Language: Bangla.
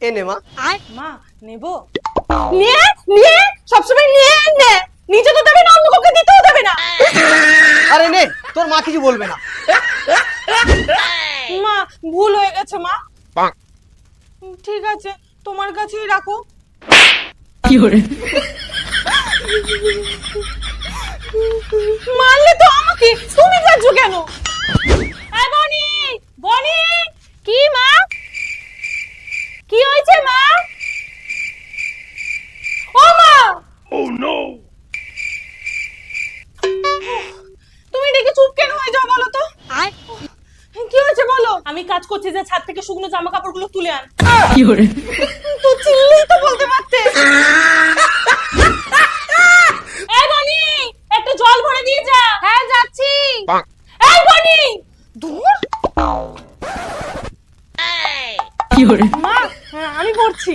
এ নে মা। মা নেব? নে নে সবসময় নে নে, নিজে তো দেবে না, অন্য কাউকে দিতেও দেবে না। আরে নে, তোর মা কিছু বলবে না। মা ভুল হয়ে গেছে মা। ঠিক আছে, তোমার কাছেই রাখো। মারলে তো আমাকে, তুমি যাচ্ছ কেন? এই বনি, বনি, কি মা? কি হয়েছে মা? ও মা! Oh no! তুমি দেখে চুপ কেন হয়ে যাও বলো তো? কি হয়েছে বলো? আমি কাজ করছি, যে ছাদ থেকে শুকনো জামা কাপড়গুলো তুলে আন। কি করে? তো চিল্লেই তো বলতে পারতে। এই বনি, একটু জল ভরে দিয়ে যা। হ্যাঁ যাচ্ছি। এই বনি, দূর। কি করে? মা আমি পড়ছি।